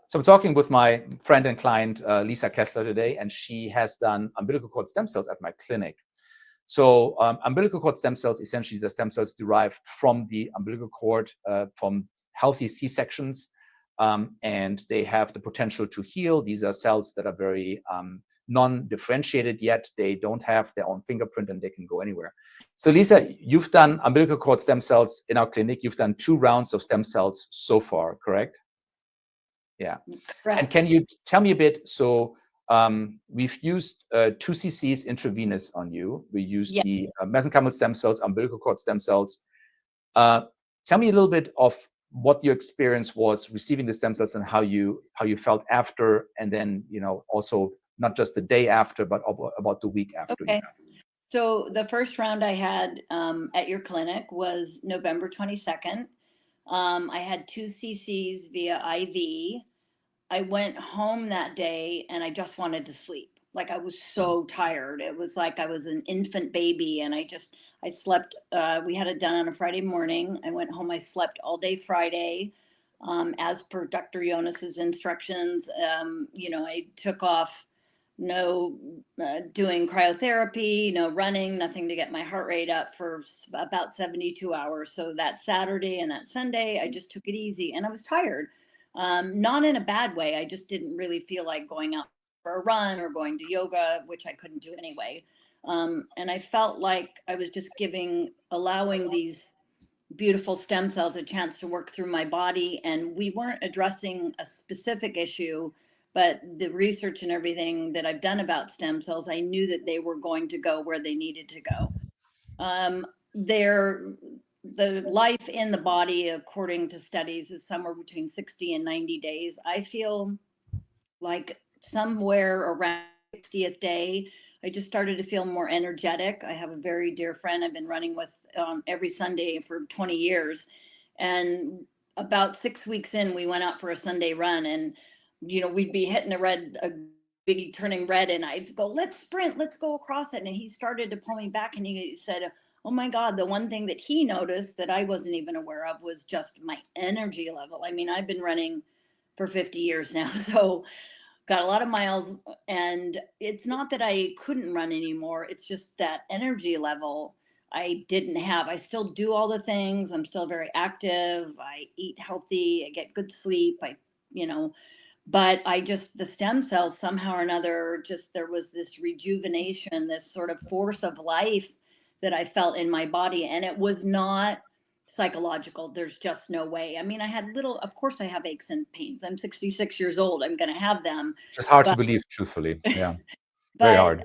So I'm talking with my friend and client, Lisa Kessler today, and she has done umbilical cord stem cells at my clinic. So umbilical cord stem cells, essentially the stem cells derived from the umbilical cord from healthy C-sections, and they have the potential to heal. These are cells that are very non-differentiated yet. They don't have their own fingerprint and they can go anywhere. So Lisa, you've done umbilical cord stem cells in our clinic. You've done 2 rounds of stem cells so far, correct? Yeah. Correct. And can you tell me a bit? So we've used 2 cc's intravenous on you. We used the mesenchymal stem cells, umbilical cord stem cells. Tell me a little bit of what your experience was receiving the stem cells and how you felt after, and then also not just the day after, but about the week after. Okay. So the first round I had at your clinic was November 22nd. I had 2 cc's via IV. I went home that day and I just wanted to sleep. Like I was so tired. It was like I was an infant baby and I slept. We had it done on a Friday morning. I went home, I slept all day Friday as per Dr. Jonas's instructions. I took off doing cryotherapy, no running, nothing to get my heart rate up for about 72 hours. So that Saturday and that Sunday, I just took it easy and I was tired. Not in a bad way. I just didn't really feel like going out for a run or going to yoga, which I couldn't do anyway. And I felt like I was just allowing these beautiful stem cells a chance to work through my body. And we weren't addressing a specific issue, but the research and everything that I've done about stem cells, I knew that they were going to go where they needed to go. The life in the body, according to studies, is somewhere between 60 and 90 days. I feel like somewhere around 60th day, I just started to feel more energetic. I have a very dear friend I've been running with every Sunday for 20 years. And about 6 weeks in, we went out for a Sunday run and, we'd be hitting a big turning red and I'd go, let's sprint, let's go across it. And he started to pull me back and he said, oh my God, the one thing that he noticed that I wasn't even aware of was just my energy level. I mean, I've been running for 50 years now, so got a lot of miles, and it's not that I couldn't run anymore. It's just that energy level I didn't have. I still do all the things. I'm still very active. I eat healthy. I get good sleep. But the stem cells somehow or another, there was this rejuvenation, this sort of force of life that I felt in my body. And it was not psychological. There's just no way. I mean, of course I have aches and pains. I'm 66 years old. I'm going to have them. Just hard to believe, truthfully. Yeah. Very hard.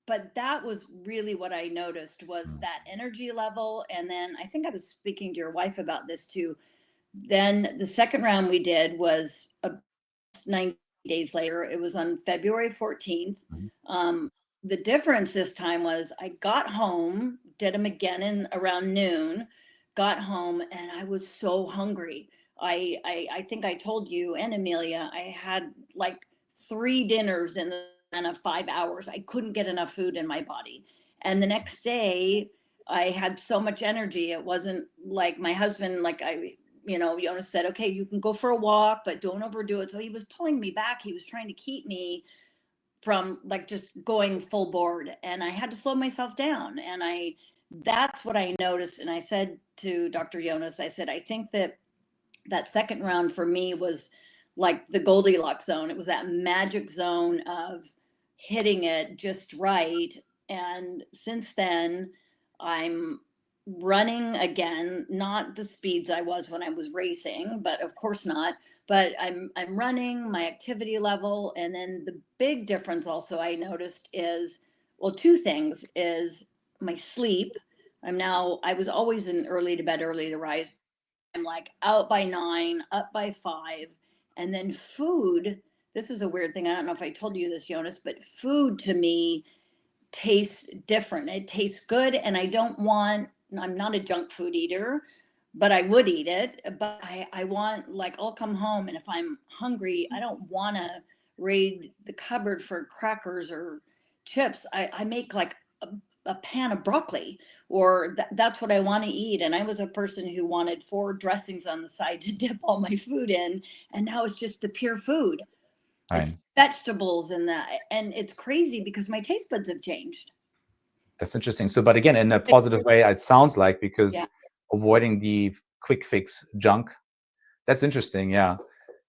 But that was really what I noticed was that energy level. And then I think I was speaking to your wife about this too. Then the second round we did was 90 days later. It was on February 14th. The difference this time was I got home, did them again in around noon, got home, and I was so hungry. I think I told you and Amelia, I had like 3 dinners in the span of 5 hours. I couldn't get enough food in my body. And the next day, I had so much energy. It wasn't like my husband, Jonas said, okay, you can go for a walk, but don't overdo it. So he was pulling me back. He was trying to keep me from like just going full board. And I had to slow myself down. And that's what I noticed. And I said to Dr. Jonas, I said, I think that second round for me was like the Goldilocks zone. It was that magic zone of hitting it just right. And since then, I'm running again, not the speeds I was when I was racing, but of course not. But I'm running my activity level. And then the big difference also I noticed is, well, 2 things is my sleep. I was always an early to bed, early to rise. I'm like out by 9, up by 5. And then food, this is a weird thing. I don't know if I told you this, Jonas, but food to me tastes different. It tastes good. And I'm not a junk food eater, but I would eat it. But I want, like, I'll come home and if I'm hungry, I don't want to raid the cupboard for crackers or chips. I make like a pan of broccoli, or that's what I want to eat. And I was a person who wanted 4 dressings on the side to dip all my food in. And now it's just the pure food. Right. It's vegetables and that. And it's crazy because my taste buds have changed. That's interesting. So, but again, in a positive way, it sounds like, Yeah. because avoiding the quick fix junk. That's interesting. Yeah.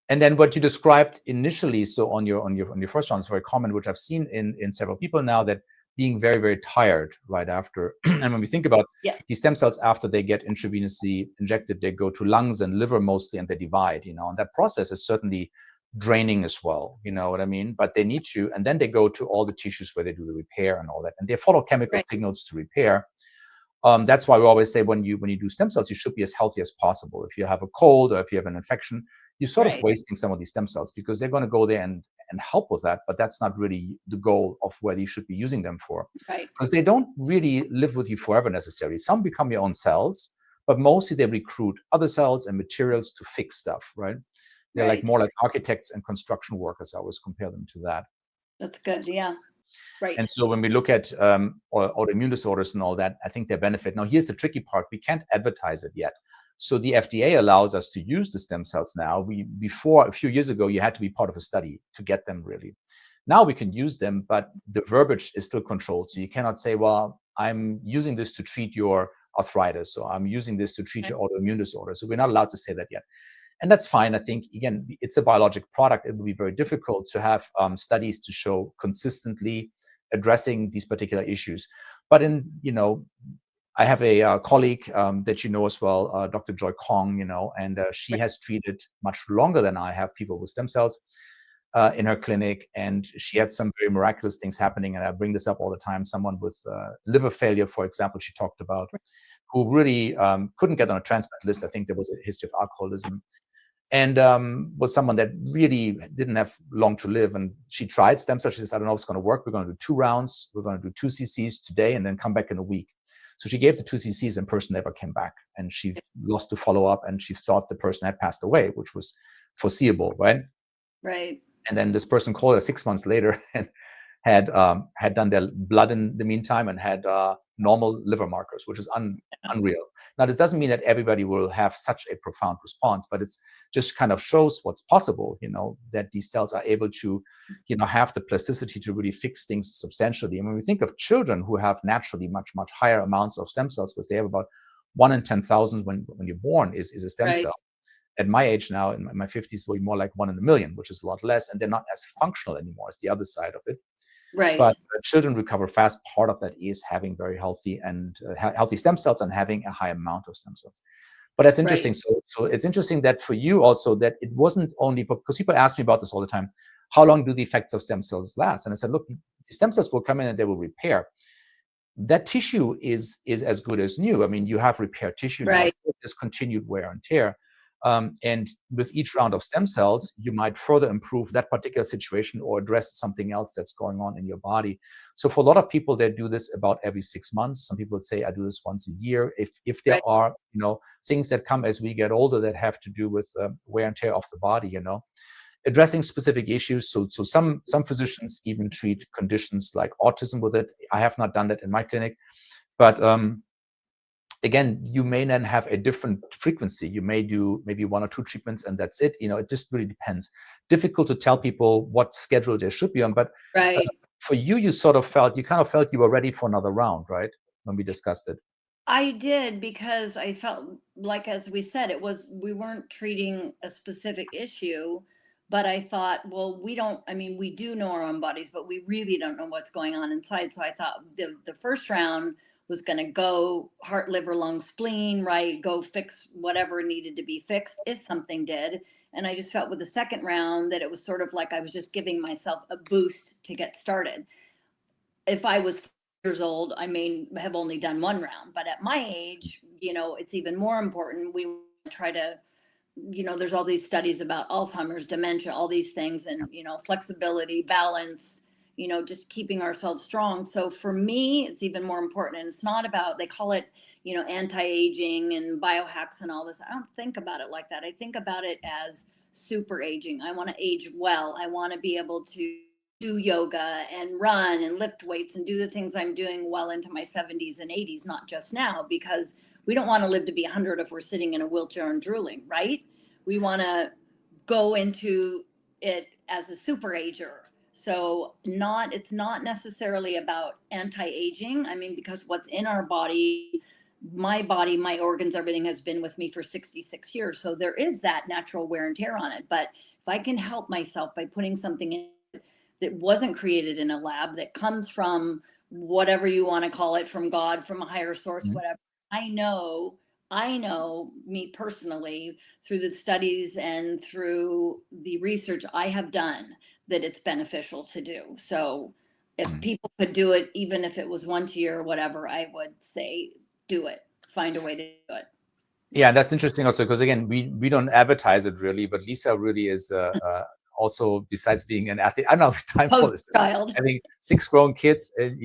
And then what you described initially, so on your first round, is very common, which I've seen in several people now, that being very, very tired right after. And when we think about Yes. these stem cells, after they get intravenously injected, they go to lungs and liver mostly, and they divide, and that process is certainly draining as well. You know what I mean? But they need to, and then they go to all the tissues where they do the repair and all that, and they follow chemical Right. signals to repair. That's why we always say when you do stem cells, you should be as healthy as possible. If you have a cold or if you have an infection, you're sort of Right. wasting some of these stem cells, because they're going to go there and help with that. But that's not really the goal of where you should be using them for, Right. because they don't really live with you forever necessarily. Some become your own cells, but mostly they recruit other cells and materials to fix stuff, right? They're like Right. more like architects and construction workers. I always compare them to that. That's good. Yeah. Right. And so when we look at autoimmune disorders and all that, I think they benefit. Now, here's the tricky part. We can't advertise it yet. So the FDA allows us to use the stem cells now. Before, a few years ago, you had to be part of a study to get them, really. Now we can use them, but the verbiage is still controlled. So you cannot say, well, I'm using this to treat your arthritis, or I'm using this to treat your autoimmune disorder. So we're not allowed to say that yet. And that's fine. I think, again, it's a biologic product. It will be very difficult to have studies to show consistently addressing these particular issues. But I have a colleague that you know as well, Dr. Joy Kong, and she has treated much longer than I have people with stem cells in her clinic, and she had some very miraculous things happening. And I bring this up all the time. Someone with liver failure, for example, she talked about, who really couldn't get on a transplant list. I think there was a history of alcoholism, and was someone that really didn't have long to live. And she tried stem cells. She says, I don't know if it's going to work. We're going to do 2 rounds. We're going to do 2 cc's today and then come back in a week. So she gave the 2 cc's and person never came back. And she lost to follow up, and she thought the person had passed away, which was foreseeable, right? Right. And then this person called her 6 months later and had done their blood in the meantime and had normal liver markers, which is unreal. Now, this doesn't mean that everybody will have such a profound response, but it's just kind of shows what's possible, that these cells are able to, have the plasticity to really fix things substantially. And when we think of children who have naturally much, much higher amounts of stem cells, because they have about 1 in 10,000 when you're born is a stem cell. At my age now, in my 50s, will be more like 1 in a million, which is a lot less, and they're not as functional anymore as the other side of it. Right. But children recover fast. Part of that is having very healthy and healthy stem cells and having a high amount of stem cells. But that's interesting. Right. So it's interesting that for you also, that it wasn't only, because people ask me about this all the time, how long do the effects of stem cells last? And I said, look, the stem cells will come in and they will repair. That tissue is as good as new. I mean, you have repair tissue now. There's continued wear and tear. And with each round of stem cells, you might further improve that particular situation or address something else that's going on in your body. So for a lot of people, they do this about every 6 months. Some people would say I do this once a year. If there are things that come as we get older that have to do with wear and tear of the body, addressing specific issues. So some physicians even treat conditions like autism with it. I have not done that in my clinic, but again, you may then have a different frequency. You may do maybe 1 or 2 treatments and that's it. It just really depends. Difficult to tell people what schedule they should be on. But for you, you kind of felt you were ready for another round, right? When we discussed it. I did, because I felt like, as we said, we weren't treating a specific issue, but I thought, well, we do know our own bodies, but we really don't know what's going on inside. So I thought the first round was going to go heart, liver, lung, spleen, right? Go fix whatever needed to be fixed if something did. And I just felt with the second round that it was sort of like I was just giving myself a boost to get started. If I was years old, I may have only done 1 round, but at my age, it's even more important. We try to, there's all these studies about Alzheimer's, dementia, all these things, and, flexibility, balance, just keeping ourselves strong. So for me, it's even more important. And it's not about, they call it, anti-aging and biohacks and all this. I don't think about it like that. I think about it as super aging. I want to age well. I want to be able to do yoga and run and lift weights and do the things I'm doing well into my 70s and 80s, not just now, because we don't want to live to be 100 if we're sitting in a wheelchair and drooling, right? We want to go into it as a super ager. So it's not necessarily about anti-aging. I mean, because what's in our body, my organs, everything has been with me for 66 years. So there is that natural wear and tear on it. But if I can help myself by putting something in that wasn't created in a lab, that comes from whatever you want to call it, from God, from a higher source, whatever. I know me personally, through the studies and through the research I have done, that it's beneficial to do. So if people could do it, even if it was once a year or whatever, I would say do it. Find a way to do it. Yeah, that's interesting also, because again, we don't advertise it really, but Lisa really is also, besides being an athlete, I don't know if time for this. Child. Having 6 grown kids, and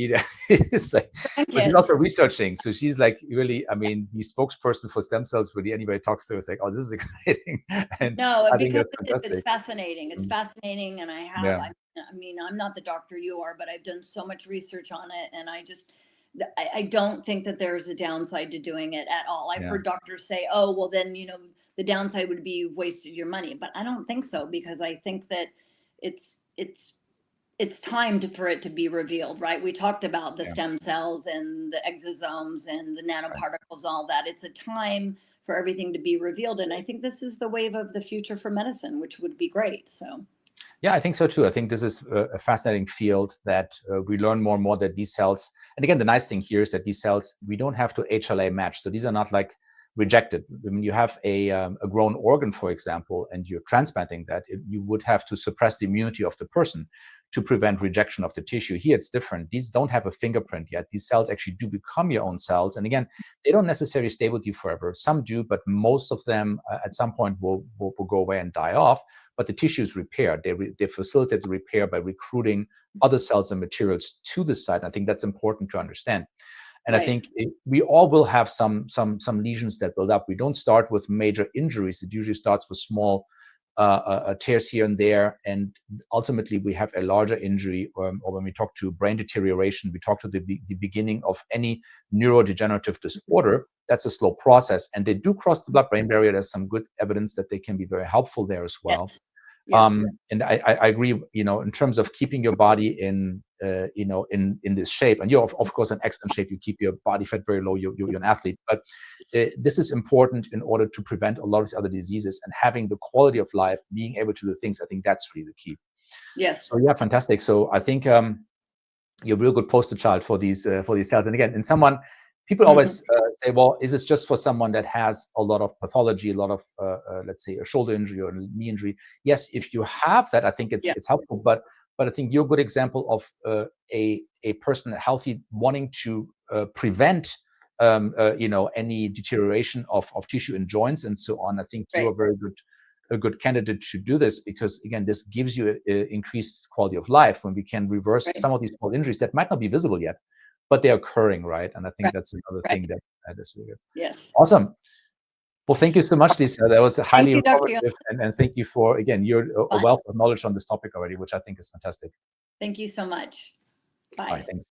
it's like, but she's also researching. So she's like really, I mean, the spokesperson for stem cells. Really, anybody talks to her is like, oh, this is exciting. And no, I because think that's it's fascinating. It's fascinating, and I mean, I'm not the doctor you are, but I've done so much research on it, and I don't think that there's a downside to doing it at all. I've heard doctors say, oh, well, then, the downside would be you've wasted your money. But I don't think so, because I think that it's time for it to be revealed, right? We talked about the stem cells and the exosomes and the nanoparticles, all that. It's a time for everything to be revealed. And I think this is the wave of the future for medicine, which would be great. So. Yeah, I think so too. I think this is a fascinating field that we learn more and more that these cells, and again, the nice thing here is that these cells, we don't have to HLA match. So these are not like rejected. When you have a grown organ, for example, and you're transplanting that, you would have to suppress the immunity of the person to prevent rejection of the tissue. Here, it's different. These don't have a fingerprint yet. These cells actually do become your own cells. And again, they don't necessarily stay with you forever. Some do, but most of them at some point will go away and die off. But the tissue is repaired. They facilitate the repair by recruiting other cells and materials to the site. And I think that's important to understand. And I think we all will have some lesions that build up. We don't start with major injuries. It usually starts with small tears here and there. And ultimately, we have a larger injury, or when we talk to brain deterioration, we talk to the beginning of any neurodegenerative disorder. That's a slow process. And they do cross the blood-brain barrier. There's some good evidence that they can be very helpful there as well. Yes. Yeah. And I agree, in terms of keeping your body in this shape, and you're of course in excellent shape. You keep your body fat very low. You're an athlete, but this is important in order to prevent a lot of these other diseases, and having the quality of life, being able to do things. I think that's really the key. Yes. So yeah, fantastic. So I think you're a real good poster child for these cells. And again, people always say, well, is this just for someone that has a lot of pathology, a lot of, let's say, a shoulder injury or a knee injury? Yes, if you have that, I think it's helpful. But I think you're a good example of a person healthy wanting to prevent, any deterioration of tissue and joints and so on. I think you're a good candidate to do this, because again, this gives you increased quality of life when we can reverse some of these small injuries that might not be visible yet, but they're occurring, right? And I think that's another thing that is really good. Yes. Awesome. Well, thank you so much, Lisa. That was highly informative. And thank you for, again, you're a wealth of knowledge on this topic already, which I think is fantastic. Thank you so much. Bye. All right, thanks.